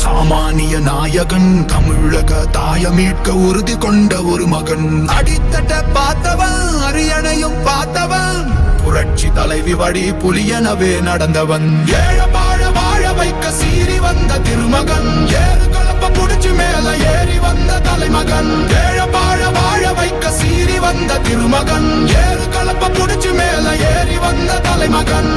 சாமானிய நாயகன், தமிழக தாய மீட்க உறுதி கொண்ட ஒரு மகன். அடித்தட்ட பார்த்தவன், அரியணையும் பார்த்தவன், புரட்சி தலைவி வழி புலியனவே நடந்தவன். ஏழ வாழ வாழ வைக்க சீறி வந்த திருமகன், ஏறு கலப்ப புடிச்சு மேல ஏறி வந்த தலைமகன். ஏழ வாழ வாழ வைக்க சீறி வந்த திருமகன், ஏறு கலப்ப புடிச்சு மேல ஏறி வந்த தலைமகன்.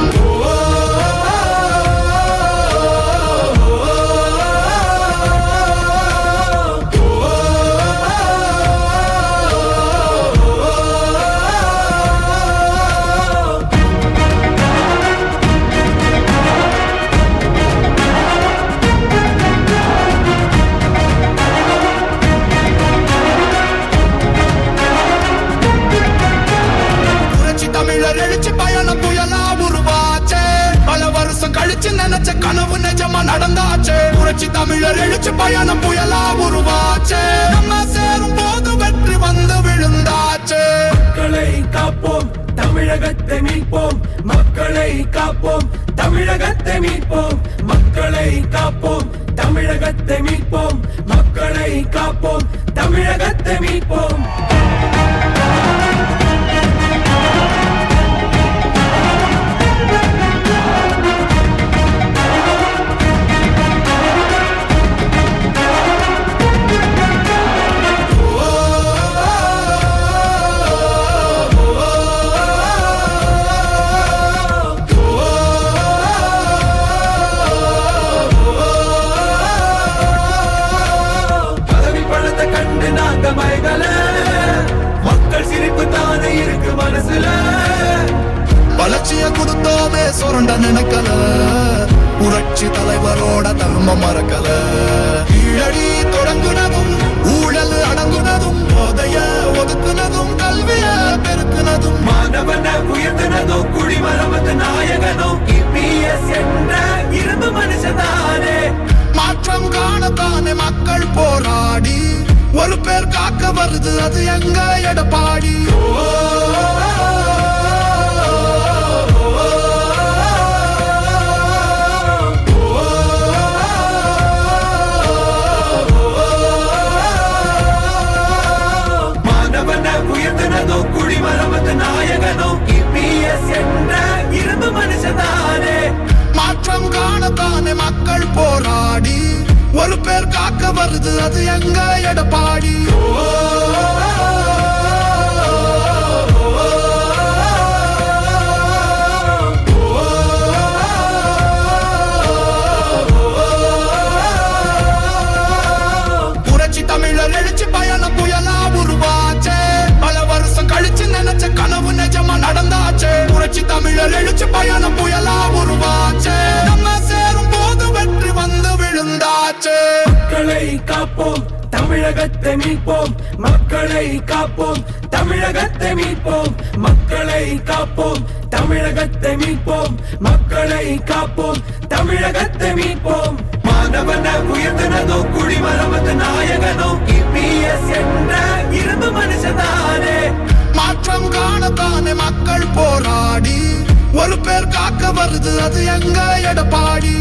தமிழர் எழுச்சி பயணம் புயலா உருவாச்சே, பல வருஷம் கழிச்சு நினைச்ச கனவு நிஜமா நடந்தாச்சே. புரட்சி தமிழர் எழுச்சி பயணம் புயலா உருவாச்சே, நம்ம சேரும் போது வெற்றி வந்து விழுந்தாச்சே. மக்களை காப்போம், தமிழகத்தை மீட்போம். மக்களை காப்போம், தமிழகத்தை மீட்போம். மக்களை காப்போம், தமிழகத்தை மீட்போம். மக்களை காப்போம், தமிழகத்தை மீட்போம். மக்கள் சிரிப்பு தானே இருக்கு மனசுல, வளர்ச்சிய கொடுத்தோமே சுரண்ட நினைக்கல, புரட்சி தலைவரோட தர்மம் மறக்கல. கீழடி தொடங்குனதும் ஊழல் அடங்குனதும், போதைய ஒதுக்குனதும் கல்விய பெருக்குனதும், மாணவனை உயர்த்தினதும் குடிமரமத்து நாயகனும் இபிஎஸ் என்ற இரும்பு மனுஷனானே. மாற்றம் காணத்தானே மக்கள் போராடி ஒரு பேர் காக்க வருது, அது எங்க எடப்பாடி. மாணவனை உயர்த்தினதும் குடிமரமத்து நாயகனும் இபிஎஸ் என்ற இரும்பு மனுஷனானே. மாற்றம் காணத்தானே மக்கள் போராடி ஒரு பேர் காக்க வருது, அது எங்க எடப்பாடி. புரட்சி தமிழர் எழுச்சி பயணம் புயலா உருவாச்சே, பல வருஷம் கழிச்சு நினைச்ச கனவு நிஜமா நடந்தாச்சே. புரட்சி தமிழர் எழுச்சி பயணம் புயலா உருவாச்சே, நம்ம சேரும் போது வெற்றி வந்து விழுந்தாச்சே. மக்களை காப்போம், தமிழகத்தை மீட்போம். மக்களை காப்போம், தமிழகத்தை மீட்போம். மக்களை காப்போம், தமிழகத்தை மீட்போம். மக்களை காப்போம், தமிழகத்தை மீட்போம். மாணவனை உயர்த்தினதும் குடிமரமத்து நாயகனும் இபிஎஸ் என்ற இரும்பு மனுஷனானே. மாற்றம் காணத்தானே மக்கள் போராடி ஒரு பேர் காக்க வருது, அது எங்க எடப்பாடி.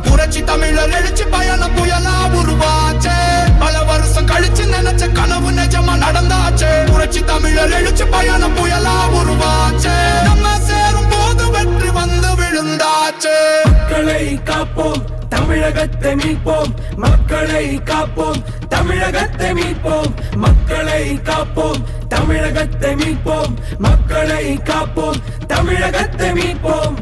புரட்சி தமிழர் எழுச்சி பயணம் புயலா உருவாச்சே, பல வருஷம் கழிச்சு நினைச்ச கனவு நிஜமா நடந்தாச்சே. புரட்சி தமிழர் எழுச்சி பயணம் புயலா உருவாச்சே, நம்ம சேரும் போது வெற்றி வந்து விழுந்தாச்சே. மக்களை காப்போம், தமிழகத்தை மீட்போம். மக்களை காப்போம், தமிழகத்தை மீட்போம். மக்களை காப்போம், தமிழகத்தை மீட்போம். மக்களை காப்போம், தமிழகத்தை மீட்போம்.